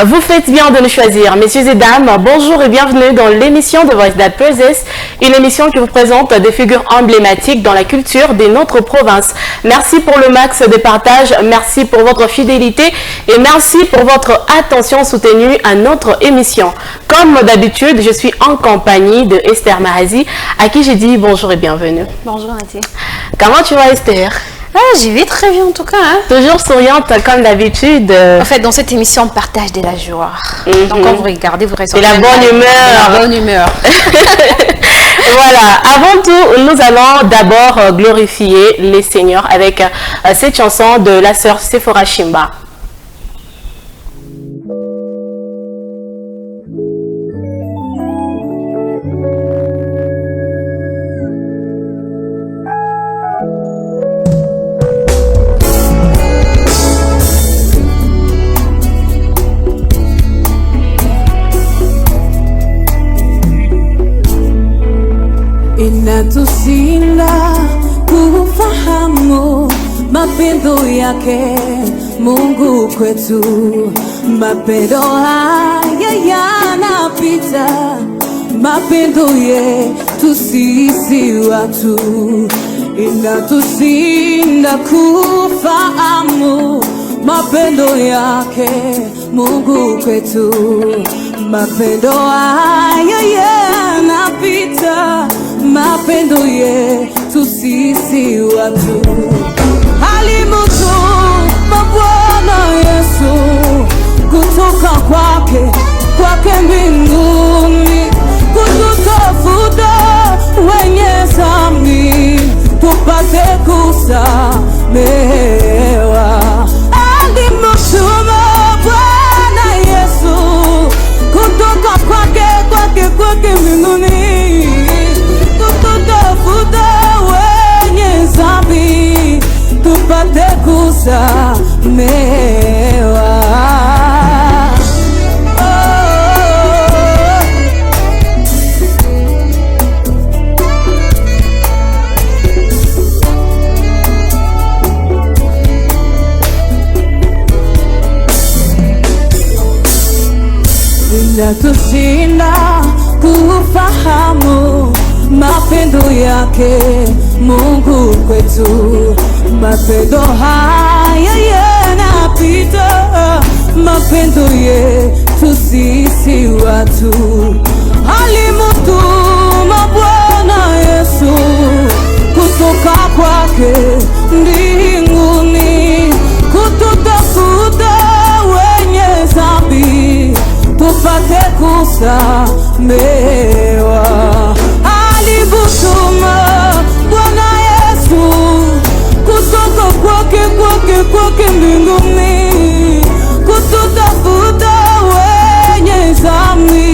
Vous faites bien de nous choisir, messieurs et dames. Bonjour et bienvenue dans l'émission de Voice That Possess, une émission qui vous présente des figures emblématiques dans la culture de notre province. Merci pour le max de partage, merci pour votre fidélité et merci pour votre attention soutenue à notre émission. Comme d'habitude, je suis en compagnie de Esther Mahazi, à qui j'ai dit bonjour et bienvenue. Bonjour Nathalie. Comment tu vas, Esther? J'y vais très bien en tout cas. Toujours souriante comme d'habitude. En fait, dans cette émission, on partage de la joie. Donc quand vous regardez, vous restez de la bonne humeur. De la bonne humeur. Voilà, avant tout, nous allons d'abord glorifier les seigneurs avec cette chanson de la sœur Sephora Shimba. Inatusinda kufahamu mapendo yake Mungu kwetu. Mapendo haya yanapita, mapendo yetu sisi watu. Inatusinda kufahamu mapendo yake Mungu kwetu. Mapendo haya yanapita, mapendo yetu sisi watu. Alimtuma Bwana Yesu kutoka kwake mbinguni kututafuta wenye dhambi tupate kusamehewa. Alimtuma Bwana Yesu kutoka kwake mbinguni kututafuta wenye dhambi tupate kusamehewa. Inatushinda kufahamu mapendo yake Mungu kwetu. Mapendo haya yanapita, mapendo yetu sisi watu. Alimtuma Bwana Yesu kutoka kwake mbinguni kututafuta wenye dhambi tupate kusamehewa. Alimtuma Bwana Yesu kutoka kwake mbinguni kututafuta wenye dhambi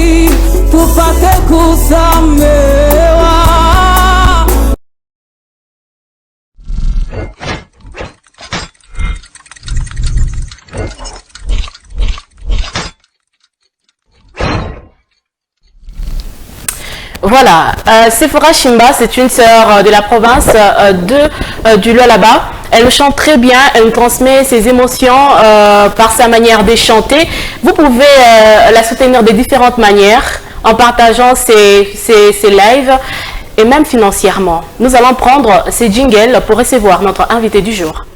tupate kusamehewa. Voilà, Sephora Shimba, c'est une sœur de la province du Lualaba. Elle chante très bien, elle nous transmet ses émotions par sa manière de chanter. Vous pouvez la soutenir de différentes manières, en partageant ses lives et même financièrement. Nous allons prendre ces jingles pour recevoir notre invité du jour.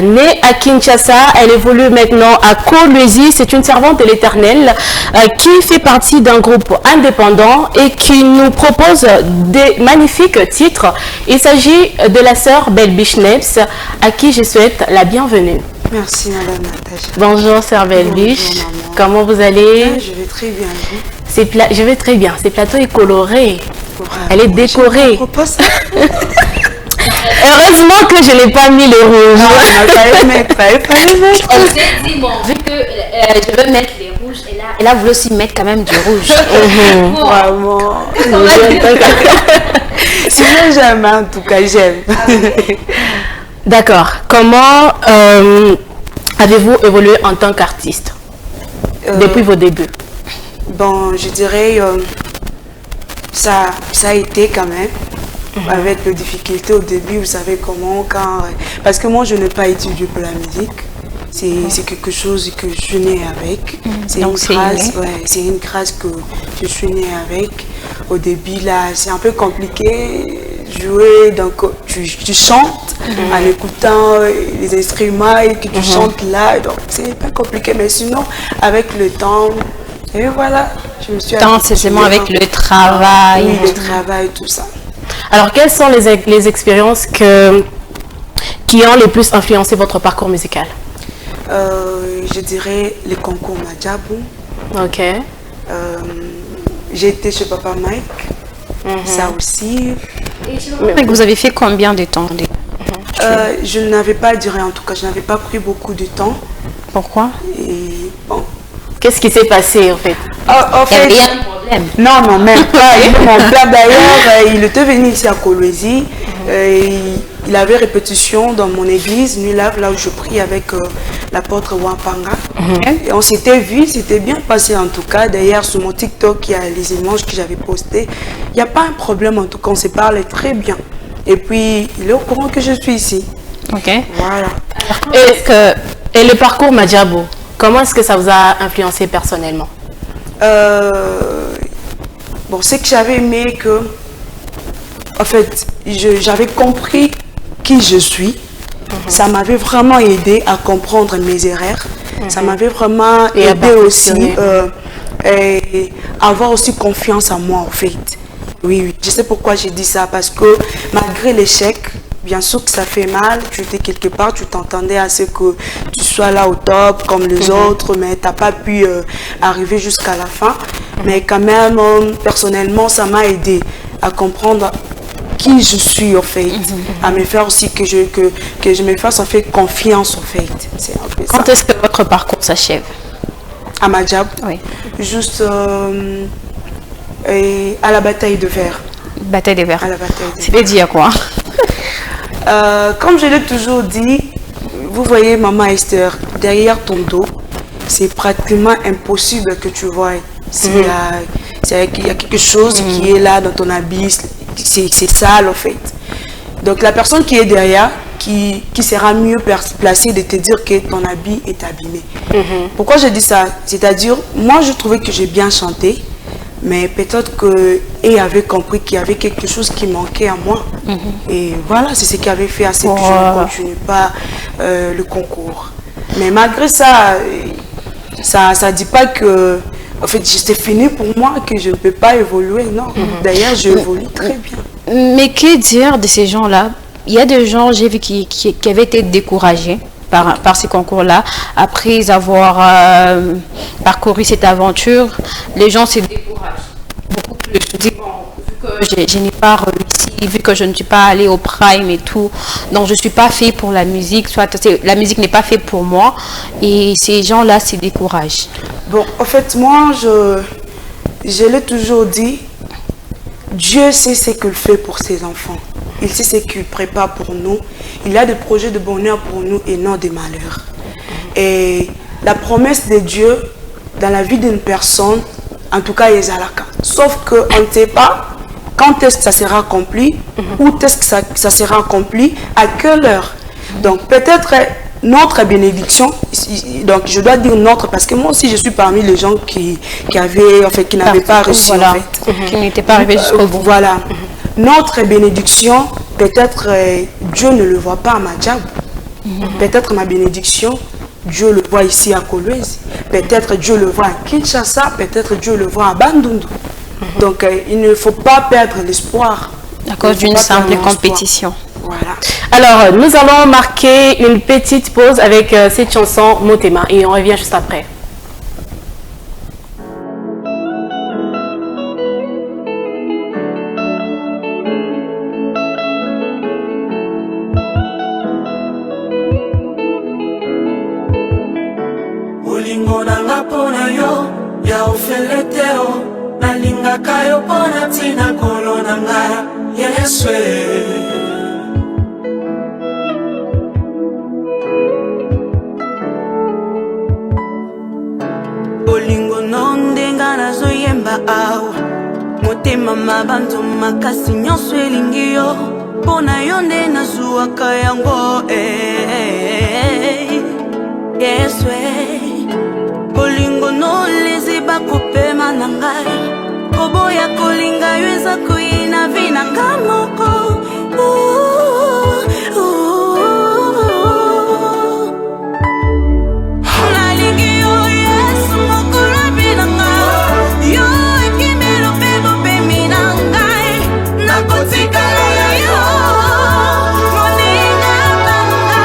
Née à Kinshasa, elle évolue maintenant à Kolwezi. C'est une servante de l'Éternel qui fait partie d'un groupe indépendant et qui nous propose des magnifiques titres. Il s'agit de la sœur Belbiche Neps, à qui je souhaite la bienvenue. Merci Madame Natacha. Bonjour sœur Belbiche, comment vous allez? Je vais très bien. Je vais très bien, ce plateau est coloré, elle est décorée. Heureusement que je n'ai pas mis le rouge. On s'est dit, bon, vu que je veux mettre les rouges, elle a voulu aussi mettre quand même du rouge. Vraiment. Sinon j'aime, en tout cas j'aime. D'accord. Comment avez-vous évolué en tant qu'artiste depuis vos débuts? Bon, je dirais ça a été quand même. Avec les difficultés au début, vous savez comment, parce que moi je n'ai pas étudié pour la musique, c'est quelque chose que je suis née avec, c'est une grâce que je suis née avec. Au début là, c'est un peu compliqué, jouer, donc tu chantes en écoutant les instruments et que tu chantes là, donc c'est pas compliqué, mais sinon avec le temps, et voilà, je me suis c'est seulement avec le travail. Oui, le travail, tout ça. Alors, quelles sont les expériences qui ont le plus influencé votre parcours musical? Je dirais les concours Madjabou. Ok. J'ai été chez Papa Mike, ça aussi. Mais vous avez fait combien de temps? Je n'avais pas duré, en tout cas, je n'avais pas pris beaucoup de temps. Pourquoi? Et bon. Qu'est-ce qui s'est passé en fait? En fait, il y a un problème. Non, même pas. Mon père d'ailleurs, il était venu ici à Kolwezi. Il avait répétition dans mon église, là où je prie avec l'apôtre Wampanga. Et on s'était vu, c'était bien passé en tout cas. D'ailleurs, sur mon TikTok, il y a les images que j'avais postées. Il n'y a pas un problème en tout cas, on se parlait très bien. Et puis, il est au courant que je suis ici. Ok. Voilà. Et le parcours Madjabou, comment est-ce que ça vous a influencé personnellement? Bon, c'est que j'avais aimé que, en fait, j'avais compris qui je suis. Ça m'avait vraiment aidé à comprendre mes erreurs. Ça m'avait vraiment aidé aussi à avoir aussi confiance en moi, en fait. Oui, je sais pourquoi j'ai dit ça, parce que malgré l'échec, bien sûr que ça fait mal, tu étais quelque part, tu t'entendais à ce que tu sois là au top comme les autres, mais tu n'as pas pu arriver jusqu'à la fin. Mais quand même, personnellement, ça m'a aidé à comprendre qui je suis, en fait, à me faire aussi que je me fasse en fait confiance, en fait. C'est un peu ça. Quand est-ce que votre parcours s'achève? À Madjab, Oui. juste à la bataille de verre. Bataille des verres. À la bataille de C'est-à-dire quoi? Comme je l'ai toujours dit, vous voyez Maman Esther, derrière ton dos, c'est pratiquement impossible que tu vois. Il y a quelque chose qui est là dans ton habit, c'est sale en fait. Donc la personne qui est derrière, qui sera mieux placée de te dire que ton habit est abîmé. Pourquoi je dis ça? C'est-à-dire, moi je trouvais que j'ai bien chanté, mais peut-être qu'elle avait compris qu'il y avait quelque chose qui manquait à moi. Et voilà, c'est ce qui avait fait à ce que je ne continue pas le concours. Mais malgré ça, ça ne dit pas que, en fait, c'était fini pour moi, que je ne peux pas évoluer. Non, d'ailleurs, j'évolue très bien. Mais que dire de ces gens-là? Il y a des gens, j'ai vu, qui avaient été découragés par ces concours-là. Après avoir parcouru cette aventure, les gens se découragent beaucoup plus. Je dis, bon, vu que je n'ai pas réussi, vu que je ne suis pas allée au prime et tout, donc je ne suis pas fait pour la musique, soit la musique n'est pas faite pour moi, et ces gens-là se découragent. Bon, en fait, moi, je l'ai toujours dit, Dieu sait ce qu'il fait pour ses enfants. Il sait ce qu'il prépare pour nous. Il a des projets de bonheur pour nous et non des malheurs. Et la promesse de Dieu dans la vie d'une personne, en tout cas, est à la carte. Sauf qu'on ne sait pas quand est-ce que ça sera accompli, où est-ce que ça sera accompli, à quelle heure. Donc peut-être notre bénédiction, donc je dois dire notre parce que moi aussi je suis parmi les gens qui n'avaient pas reçu, voilà, en fait. qui n'étaient pas arrivés jusqu'au bout. Voilà. Notre bénédiction, peut-être Dieu ne le voit pas à Madjab. Peut-être ma bénédiction, Dieu le voit ici à Kolwezi. Peut-être Dieu le voit à Kinshasa. Peut-être Dieu le voit à Bandundu. Donc il ne faut pas perdre l'espoir. À cause d'une simple compétition. Voilà. Alors, nous allons marquer une petite pause avec cette chanson Motema et on revient juste après. Bolingo nanga pona yo ya ofeleteo nalingaka yo pona tina kolo nanga Yeswe. Bolingo nondenga nazoyemba awa motema mabanzo makasi nyonso elingi yo mpo na yo nde nazwwaka yango yesu bolingo nolezi bakopema na ngai koboya kolinga yo eza koyina vi na nga moko nalingi yo yesu mokolo binanga yo ekimelo mpe bopemi na ngai nakotikala ya yo moninga banga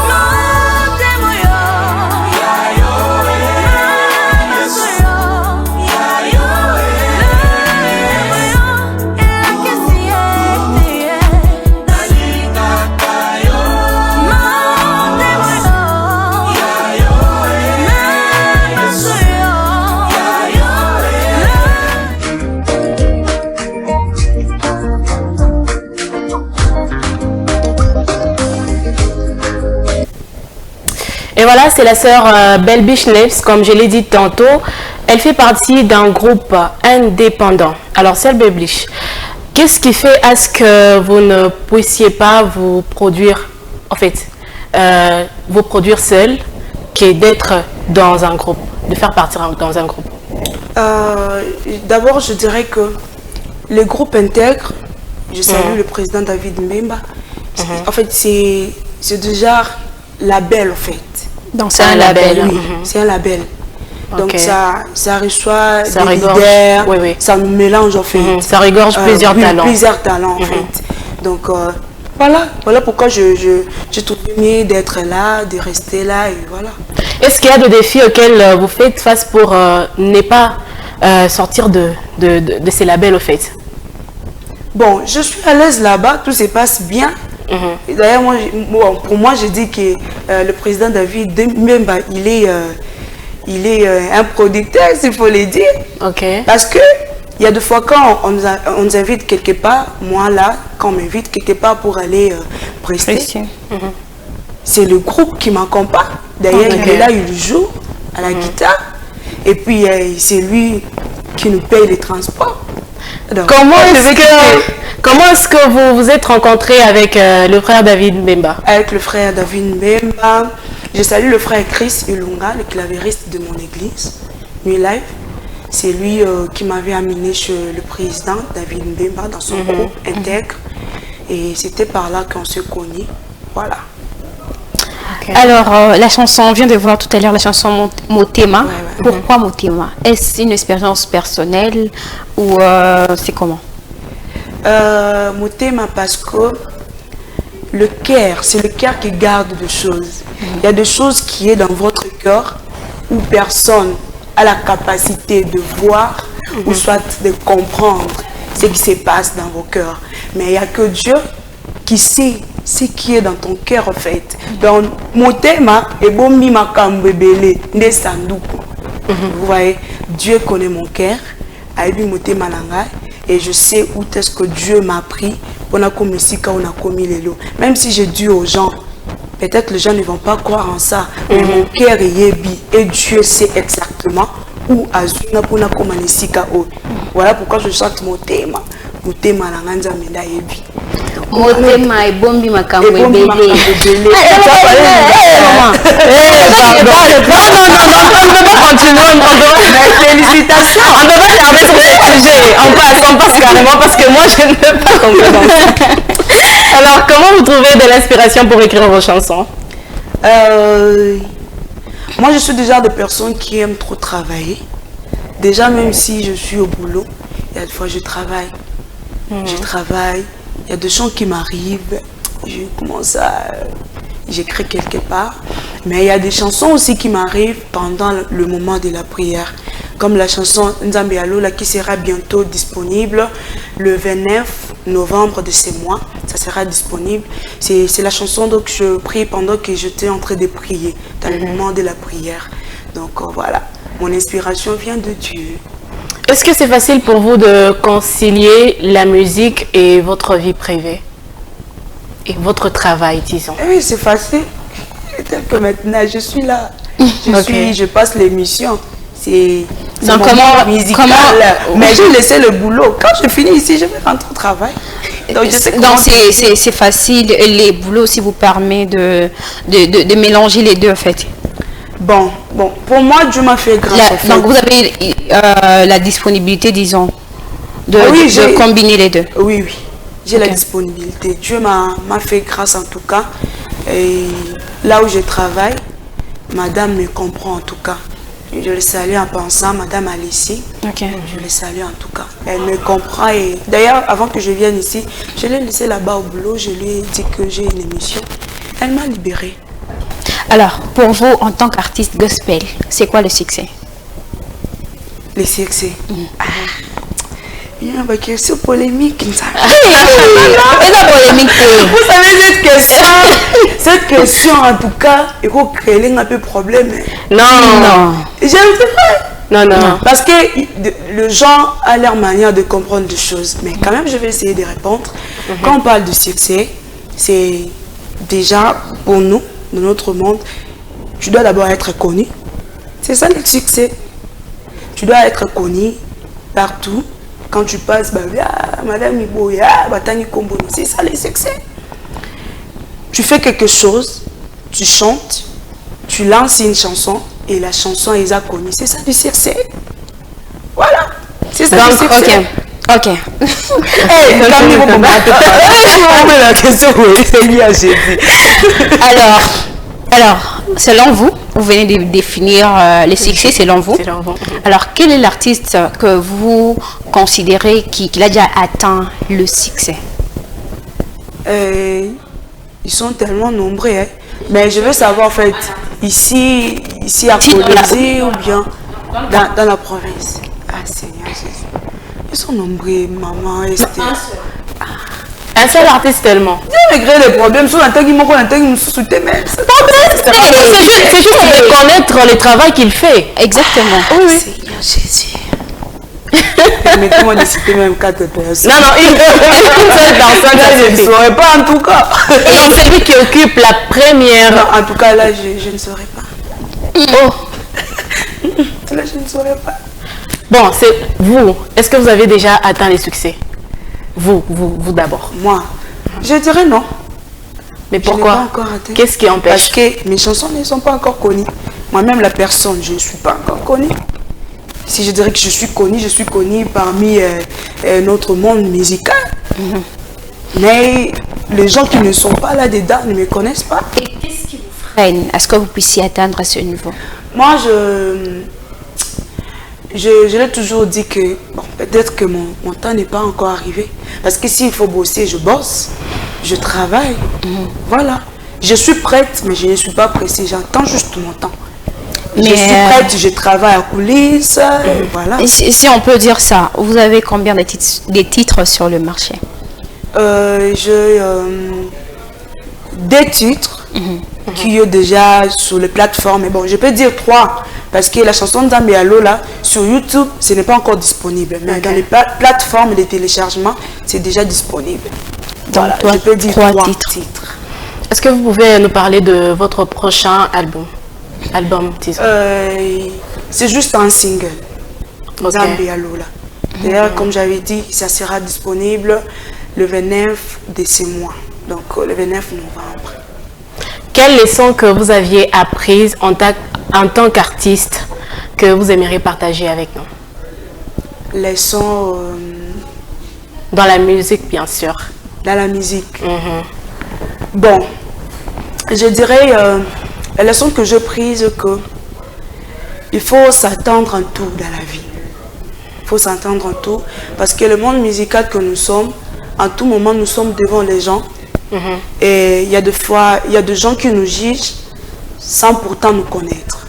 motemo yo ya yo maso yo ya yo elakisi ete nalingaka yo motemo yo ya yo maso yo ya yo Et voilà, c'est la sœur Belbish Neves, comme je l'ai dit tantôt. Elle fait partie d'un groupe indépendant. Alors, sœur Belbish, qu'est-ce qui fait à ce que vous ne puissiez pas vous produire, en fait, vous produire seul, qui est d'être dans un groupe, de faire partie dans un groupe? D'abord, je dirais que les groupes intègres, je salue le président David Mbemba. En fait, c'est déjà label, en fait. Donc c'est un label. Oui, c'est un label. Donc Ok. ça reçoit Ça des regorge. leaders, Oui, oui. ça nous mélange en fait. Ça regorge plusieurs oui, talents. Plusieurs talents en fait. Donc voilà pourquoi je trouve mieux d'être là, de rester là et voilà. Est-ce qu'il y a des défis auxquels vous faites face pour ne pas sortir de ces labels, au fait? Bon, je suis à l'aise là-bas, tout se passe bien. Et d'ailleurs, pour moi, je dis que le président David Mbemba, il est un producteur, s'il faut le dire. Ok. Parce que il y a des fois quand on nous invite quelque part, moi là, quand on m'invite quelque part pour aller prester, c'est le groupe qui m'accompagne. D'ailleurs, il est là, il joue à la guitare. Et puis, c'est lui qui nous paye les transports. Donc, Comment est-ce que vous vous êtes rencontré avec le frère David Mbemba? avec le frère David Mbemba, je salue le frère Chris Ilunga, le clavériste de mon église, New Life. C'est lui qui m'avait amené chez le président David Mbemba dans son groupe intègre. Et c'était par là qu'on se connaît. Voilà. Alors, la chanson, on vient de voir tout à l'heure la chanson Motema. Ouais. Pourquoi Motema? Est-ce une expérience personnelle ou c'est comment? Motema parce que le cœur, c'est le cœur qui garde des choses. Il y a des choses qui est dans votre cœur où personne a la capacité de voir ou soit de comprendre ce qui se passe dans vos cœurs. Mais il n'y a que Dieu qui sait ce qui est dans ton cœur en fait. Donc, Motema et Bombi Makambebele ne sanduku. Vous voyez, Dieu connaît mon cœur. Aibi Motema Nanga. Et je sais où est-ce que Dieu m'a pris pour na komisika on a commis les lots. Même si j'ai dit aux gens, peut-être les gens ne vont pas croire en ça, mais mon cœur est yebi et Dieu sait exactement où azuna pour na komanisika o. Voilà pourquoi je chante Motema. Motema na nganza menda yebi. Motema ebombi makambo ebele. Non, on ne peut pas continuer. Félicitations. On ne peut pas fermer sur ce sujet. On passe carrément parce que moi, je ne peux pas comprendre. Alors, comment vous trouvez de l'inspiration pour écrire vos chansons? Moi, je suis déjà de personnes qui aiment trop travailler. Déjà, même si je suis au boulot, il y a des fois je travaille. Je travaille. Il y a des chants qui m'arrivent. Je commence à... J'écris quelque part. Mais il y a des chansons aussi qui m'arrivent pendant le moment de la prière. Comme la chanson Nzambe Alola qui sera bientôt disponible le 29 novembre de ce mois. Ça sera disponible. C'est la chanson donc je prie pendant que j'étais en train de prier, dans le moment de la prière. Donc voilà, mon inspiration vient de Dieu. Est-ce que c'est facile pour vous de concilier la musique et votre vie privée? Et votre travail, disons? Oui, c'est facile. Tel que maintenant, je suis là. Je passe l'émission. Donc comment Mais j'ai laissé le boulot. Quand je finis ici, je vais rentrer au travail. Donc c'est facile. Les boulots aussi vous permet de mélanger les deux en fait. Bon, pour moi, Dieu m'a fait grâce. En fait. Donc vous avez la disponibilité, disons, de combiner les deux. Oui. J'ai la disponibilité. Dieu m'a fait grâce en tout cas. Et là où je travaille, madame me comprend en tout cas. Je le salue en pensant, madame Alicie. Je le salue en tout cas. Elle me comprend. Et d'ailleurs, avant que je vienne ici, je l'ai laissée là-bas au boulot. Je lui ai dit que j'ai une émission. Elle m'a libérée. Alors, pour vous, en tant qu'artiste gospel, c'est quoi le succès? Le succès. Il y a une question polémique. Vous savez, cette question, en tout cas, il faut créer un peu de problème. Non. Non. Parce que les gens ont leur manière de comprendre les choses. Mais quand même, je vais essayer de répondre. Quand on parle de succès, c'est déjà pour nous, dans notre monde, tu dois d'abord être connu. C'est ça le succès. Tu dois être connu partout. Quand tu passes, madame Iboya, Batani Kombo, c'est ça le succès. Tu fais quelque chose, tu chantes, tu lances une chanson et la chanson est connue. C'est ça le succès. Voilà. C'est ça le succès. Ok. Alors, selon vous, vous venez de définir les succès selon vous. Alors, quel est l'artiste que vous considérez qu'il a déjà atteint le succès? Ils sont tellement nombreux. Mais je veux savoir en fait, ici à Colosie ou bien dans la province. Ah Seigneur Jésus. Ils sont nombreux, maman, Esther. Un seul artiste tellement. Dieu me crée des problèmes. C'est juste de connaître le travail qu'il fait. Exactement. Oui. Seigneur Jésus. Mais comment décider même 4 personnes? Non, une seule personne, je ne saurais pas en tout cas. Et c'est lui qui occupe la première. Non, en tout cas, là, je ne saurais pas. Là, je ne saurais pas. Bon, c'est vous. Est-ce que vous avez déjà atteint les succès? Vous d'abord. Moi, je dirais non. Mais pourquoi? Qu'est-ce qui empêche? Parce que mes chansons ne sont pas encore connues. Moi-même, la personne, je ne suis pas encore connue. Si je dirais que je suis connue parmi notre monde musical. Mais les gens qui ne sont pas là-dedans ne me connaissent pas. Et qu'est-ce qui vous freine à ce que vous puissiez atteindre à ce niveau? Moi, je l'ai toujours dit que peut-être que mon temps n'est pas encore arrivé. Parce que s'il faut bosser, je bosse, je travaille. Voilà. Je suis prête, mais je ne suis pas pressée. J'attends juste mon temps. Je suis prête, je travaille à coulisses. Voilà. Si on peut dire ça, vous avez combien de titres sur le marché? J'ai des titres qui sont déjà sur les plateformes. Mais bon, je peux dire 3. Parce que la chanson d'Ambialo, là, sur YouTube, ce n'est pas encore disponible. Mais dans les plateformes de téléchargement, c'est déjà disponible. Donc, voilà, je peux dire 3 titres. Est-ce que vous pouvez nous parler de votre prochain album? C'est juste un single. Zambialo, là. D'ailleurs, comme j'avais dit, ça sera disponible le 29 de ce mois. Donc, le 29 novembre. Quelles leçons que vous aviez apprises en tant qu'artiste que vous aimeriez partager avec nous? Leçons... dans la musique, bien sûr. Dans la musique. Bon, je dirais... la leçon que j'ai prise, que il faut s'attendre en tout dans la vie. Il faut s'attendre en tout. Parce que le monde musical que nous sommes, en tout moment, nous sommes devant les gens. Et il y a des fois, il y a des gens qui nous jugent sans pourtant nous connaître.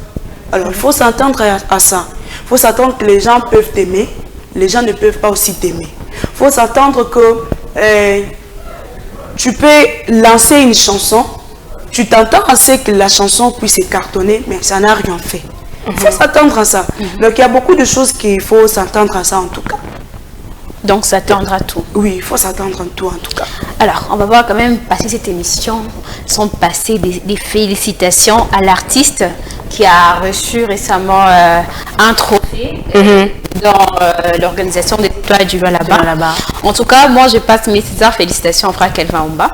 Alors, il faut s'attendre à ça. Il faut s'attendre que les gens peuvent t'aimer. Les gens ne peuvent pas aussi t'aimer. Il faut s'attendre que tu peux lancer une chanson. Tu t'entends à ce que la chanson puisse cartonner, mais ça n'a rien fait. Il faut s'attendre à ça. Donc, il y a beaucoup de choses qu'il faut s'attendre à ça, en tout cas. Donc s'attendre à tout. Oui, il faut s'attendre à tout en tout cas. Alors, on va voir quand même passer cette émission sans passer des félicitations à l'artiste qui a reçu récemment un trophée dans l'organisation des Étoiles du Lualaba. En tout cas, moi, je passe mes félicitations à Frère Kelvin Omba,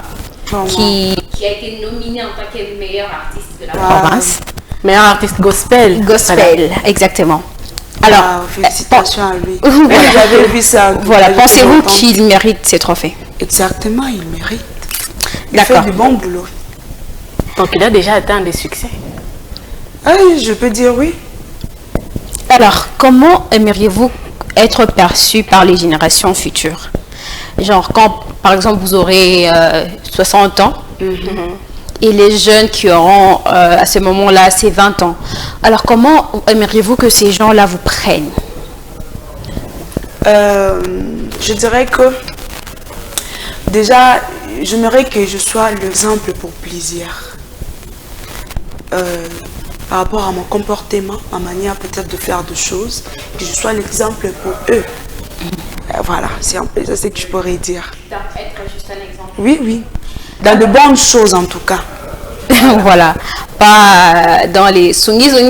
qui a été nominé en tant que meilleur artiste de la province. Meilleur artiste gospel. Gospel, exactement. Alors, félicitations à lui. J'avais vu ça. Voilà, pensez-vous qu'il mérite ces trophées? Exactement, il mérite. Il D'accord. fait du bon boulot. Donc il a déjà atteint des succès. Ah, je peux dire oui. Alors, comment aimeriez-vous être perçu par les générations futures? Genre, quand, par exemple, vous aurez 60 ans, et les jeunes qui auront à ce moment-là, ces 20 ans. Alors, comment aimeriez-vous que ces gens-là vous prennent? Je dirais que, déjà, j'aimerais que je sois l'exemple pour plaisir. Par rapport à mon comportement, ma manière peut-être de faire des choses, que je sois l'exemple pour eux. Voilà, c'est un peu ça que je pourrais dire. Être juste un exemple. Oui, oui. Dans de bonnes choses en tout cas. Voilà, pas dans les sungi, ça on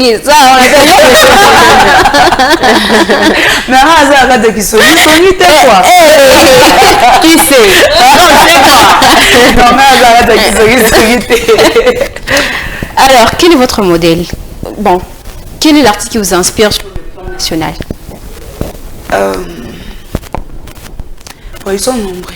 mais arrête de qui sungi quoi. Qui c'est? Non, mais arrête de qui sungi. Alors, quel est votre modèle? Bon, quel est l'artiste qui vous inspire sur le plan national? Ils sont nombreux.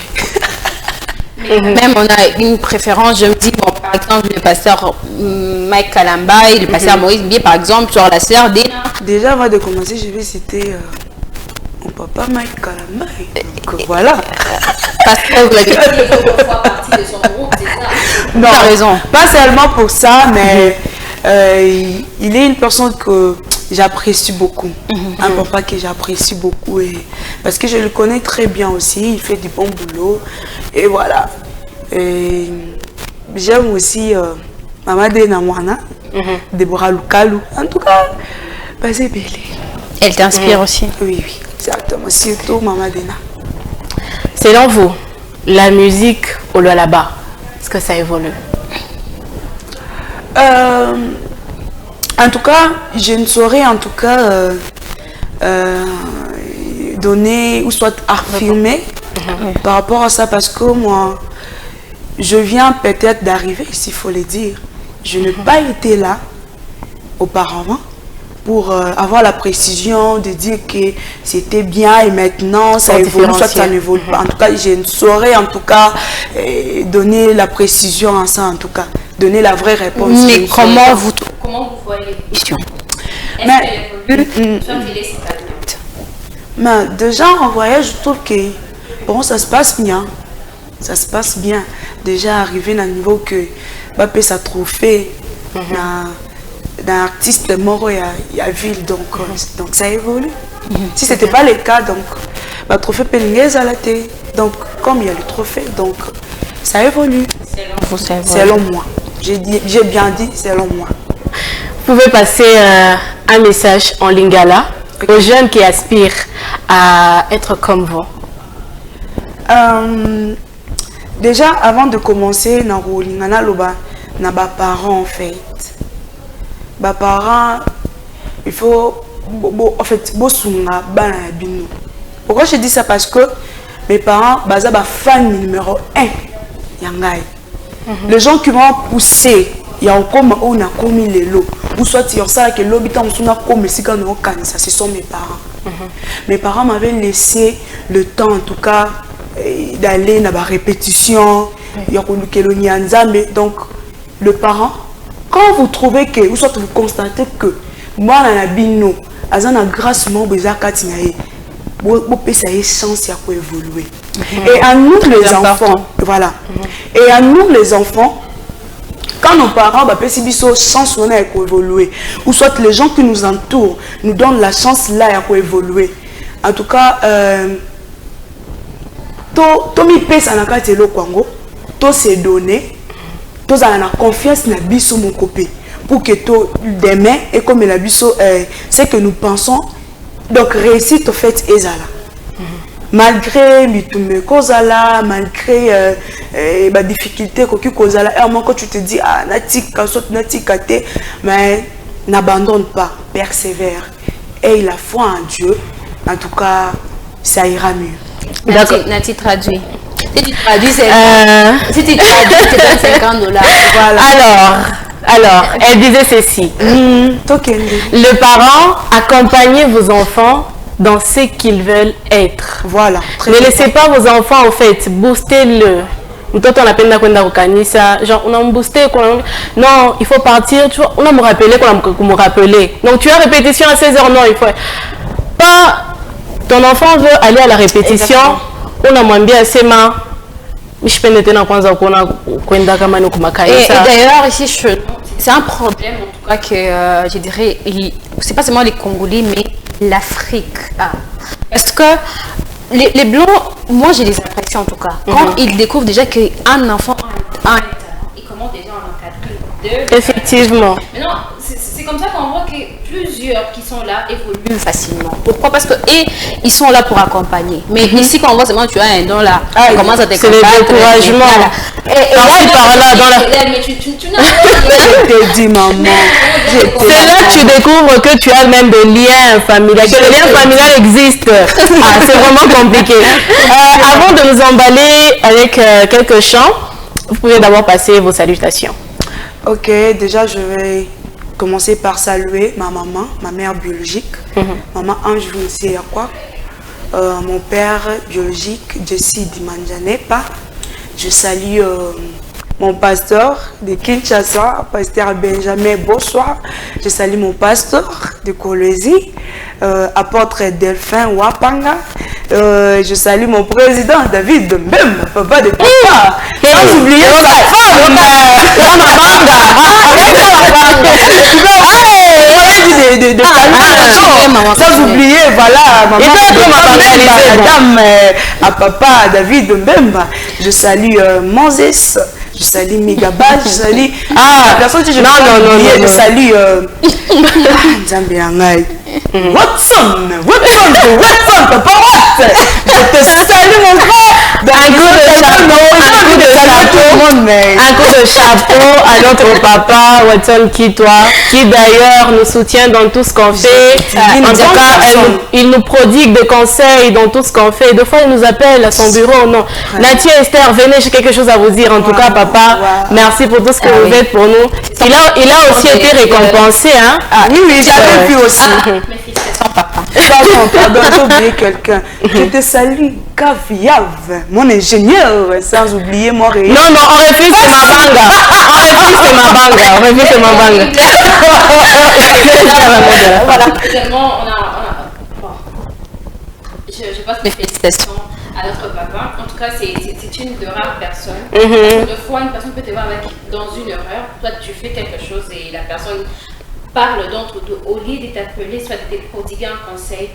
Même on a une préférence, je me dis, bon, par exemple, le pasteur Mike Kalamba et le pasteur Moïse Bié, par exemple, sur la sœur Dena. Déjà, avant de commencer, je vais citer mon papa Mike Kalamba. Donc voilà. Parce que vous avez fait partie de son groupe, c'est ça? Non, raison. Pas seulement pour ça, mais il est une personne que j'apprécie beaucoup. Un papa que j'apprécie beaucoup. Parce que je le connais très bien aussi. Il fait du bon boulot. Et voilà. Et j'aime aussi Maman Dena Mwana, Deborah Lukalu. En tout cas, c'est belle. Elle t'inspire aussi? Oui, oui, exactement. Surtout Maman Dena. Selon vous, la musique au Lualaba, est-ce que ça évolue? En tout cas, je ne saurais en tout cas donner ou soit affirmer par rapport à ça parce que moi, je viens peut-être d'arriver, s'il faut le dire. Je n'ai pas été là auparavant pour avoir la précision de dire que c'était bien et maintenant ça évolue, soit ça n'évolue pas. En tout cas, je ne saurais en tout cas donner la précision à ça en tout cas. Donner la vraie réponse. Mais comment vous voyez l'évolution? Mais déjà en voyage, je trouve que bon, ça se passe bien. Ça se passe bien. Déjà arrivé à un niveau que Bappé sa trophée d'un artiste mort il y a ville, donc ça évolue. Si ce n'était pas le cas, donc le trophée Pélinguez à la télé. Donc comme il y a le trophée, donc ça évolue. Selon moi. J'ai bien dit selon moi. Vous pouvez passer un message en lingala aux jeunes qui aspirent à être comme vous. Déjà, avant de commencer, na parents en fait. Parents, il faut en fait pourquoi je dis ça? Parce que mes parents sont fan numéro 1 yangai. Les gens qui m'ont poussé, il y a encore on a commis les lots. Ou soit il y a ça que l'obétant on a commis si quand on ça, ce sont mes parents. Mes parents m'avaient laissé le temps en tout cas d'aller dans la répétition. Donc le parent, quand vous trouvez que, ou soit vous constatez que moi la bino, azana grâce moi bezakatinae, vous avez chance à évoluer. Et à nous les enfants, voilà. Et à nous les enfants, quand nos parents ont chance à évoluer, ou soit les gens qui nous entourent nous donnent la chance là à évoluer. En tout cas, Tomi pesa na kati lo Congo, to se donner, to za na confiance na biso mon copé pour que to demain et comme la biso c'est que nous pensons donc réussite au fait ezala. malgré mitume kozala, malgré ma difficulté kozala, et à un moment quand tu te dis ah natika saute natika te, mais n'abandonne pas, persévère et la foi en Dieu, en tout cas ça ira mieux. Nati traduit. Si tu traduis, c'est $50. Voilà. Alors, elle disait ceci. Le parent, accompagnez vos enfants dans ce qu'ils veulent être. Voilà. Ne laissez pas vos enfants, en fait, boostez-le. Toi, on appelle ça, genre, on a boosté, non, il faut partir, tu vois, on a me rappeler, me rappeler. Donc, tu as répétition à 16h, non, il faut pas, ton enfant veut aller à la répétition, on a moins bien assez mains. Et d'ailleurs, ici, c'est un problème, en tout cas, que je dirais, c'est pas seulement les Congolais, mais l'Afrique. Parce que les Blancs, moi j'ai des impressions en tout cas, quand ils découvrent déjà qu'un enfant a un talent, ils commencent déjà à l'encadrer. Effectivement. Maintenant, c'est comme ça qu'on voit que plusieurs qui sont là évoluent facilement. Pourquoi? Parce que ils sont là pour accompagner. Mais ici, quand on voit seulement tu as un don là, on commence à te c'est le découragement. Et par là, dans la... Mais tu n'as pas je te dis, maman. C'est là que tu découvres que tu as même des liens familiaux, que les liens familiaux existent. C'est vraiment compliqué. Avant de nous emballer avec quelques chants, vous pouvez d'abord passer vos salutations. Ok, déjà je vais commencer par saluer ma maman, ma mère biologique, maman Ange Vinci quoi. Mon père biologique, Jessie Dimanjanepa. Je salue mon pasteur de Kinshasa, pasteur Benjamin Bonsoir. Je salue mon pasteur de Kolwezi, apôtre Delphin Wapanga. Je salue mon président David Mbemba, papa de papa. Sans oublier sa femme, sans oublier, voilà, madame à papa David Mbemba. Je salue Moses. Je salue Migaba, je salue la personne que je je salue Watson, papa Watt. Je te salue mon frère. Un coup de chapeau à notre papa Watson qui d'ailleurs nous soutient dans tout ce qu'on fait. En tout cas, il nous prodigue des conseils dans tout ce qu'on fait. Des fois, il nous appelle à son bureau. Non, Natia Esther, venez, j'ai quelque chose à vous dire. En tout cas, papa, merci pour tout ce que vous faites pour nous. Il a aussi été récompensé. Hein? Oui, j'avais vu aussi. Mes félicitations, papa. Pardon, j'ai oublié quelqu'un. Je te salue, Gaviav, mon ingénieur, sans oublier Montréal. Non, on refuse, c'est ma banga. On refuse, c'est ma banga. Voilà, également, je passe mes félicitations à notre papa. En tout cas, c'est une de rares personnes. De fois, une personne peut te voir dans une erreur. Toi, tu fais quelque chose et la personne parle d'entre deux, au lieu de t'appeler, soit de te prodiguer un conseil,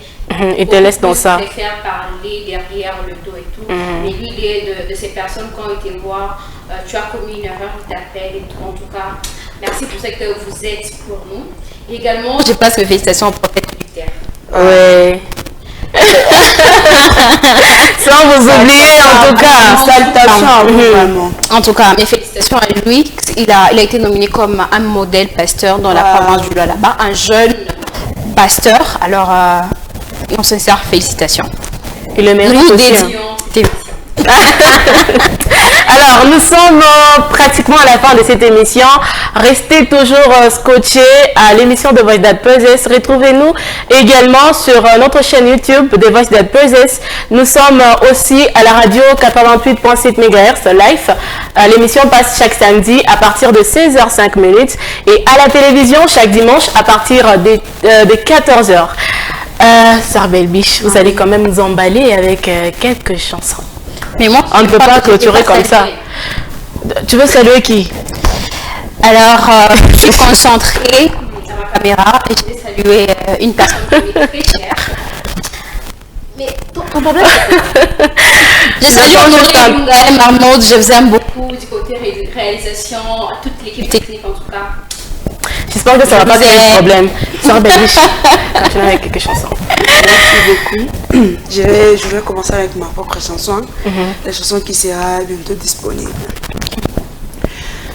il te laisse dans ça. De te faire parler derrière le dos et tout. Mais lui, il est de ces personnes, quand il te voit, tu as commis une erreur, il t'appelle et tout. En tout cas, merci pour ce que vous êtes pour nous. Et également, je passe mes félicitations au prophète Luther. Ouais. Sans vous oublier, en tout cas. Salutations à vous, vraiment. En tout cas, mes félicitations à lui. Il a été nominé comme un modèle pasteur dans la province du Lualaba, un jeune pasteur. Alors, on sincère félicitations. Il le mérite aussi. Alors, nous sommes pratiquement à la fin de cette émission. Restez toujours scotchés à l'émission de Voice That Possess. Retrouvez-nous également sur notre chaîne YouTube de Voice That Possess. Nous sommes aussi à la radio 88.7 MHz live. L'émission passe chaque samedi à partir de 16h05 et à la télévision chaque dimanche à partir de 14h. Sœur Belbiche, vous allez quand même nous emballer avec quelques chansons. Mais moi, on ne peut pas clôturer comme ça. Tu veux saluer qui? Alors, je suis concentrée sur ma caméra et je vais saluer une personne qui est très chère. Mais ton problème, je salue Honoré Mungaï Marmode, je vous aime beaucoup du côté réalisation, à toute l'équipe technique en tout cas. J'espère que ça ne va pas créer de problème. Sœur Belbiche, continue avec quelques chansons. Merci beaucoup. Je vais commencer avec ma propre chanson, la chanson qui sera bientôt disponible.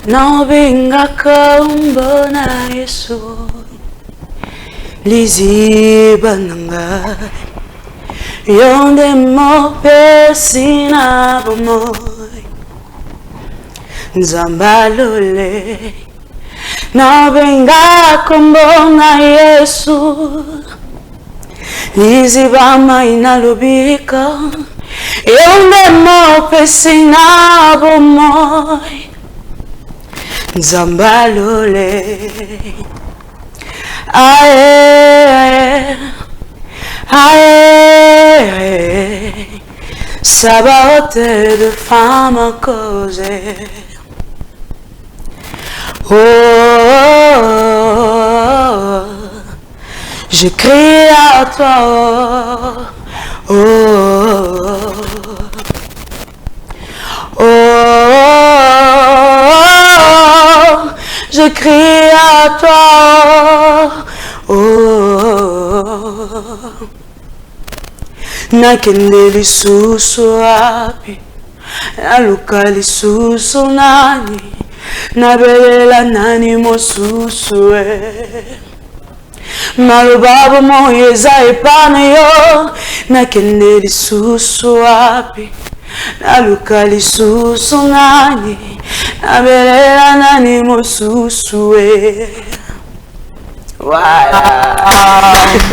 Nabenga kombo na Yesu liziba nanga yonde mo pesi na bomoy nzambalole nabenga kombo na Yesu liziba maina lubika yonde mo pesi na bomoy Zambalole, aye, aye, aye, sabaote de femme à cause. Oh, je crie à toi, oh, oh, je crie à toi, oh, nakende lisusu api, naluka lisusu nani, nabelela nani mosusu malubabu moyo eza epana yo, nakende lisusu api, naluka lisusu nani, nabelela nani mosusu Voilà.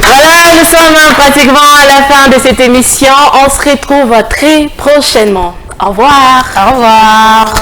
Voilà, nous sommes pratiquement à la fin de cette émission. On se retrouve très prochainement. Au revoir. Au revoir.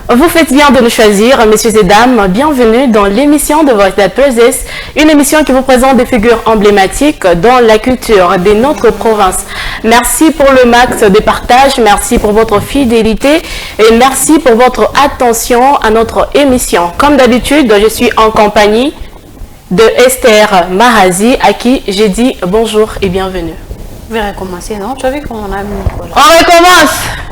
Vous faites bien de nous choisir, messieurs et dames. Bienvenue dans l'émission de Voice That Possess, une émission qui vous présente des figures emblématiques dans la culture de notre province. Merci pour le max de partage, merci pour votre fidélité et merci pour votre attention à notre émission. Comme d'habitude, je suis en compagnie de Esther Mahazi, à qui j'ai dit bonjour et bienvenue. Je vais recommencer, non? Tu as vu comment on a mis... On recommence!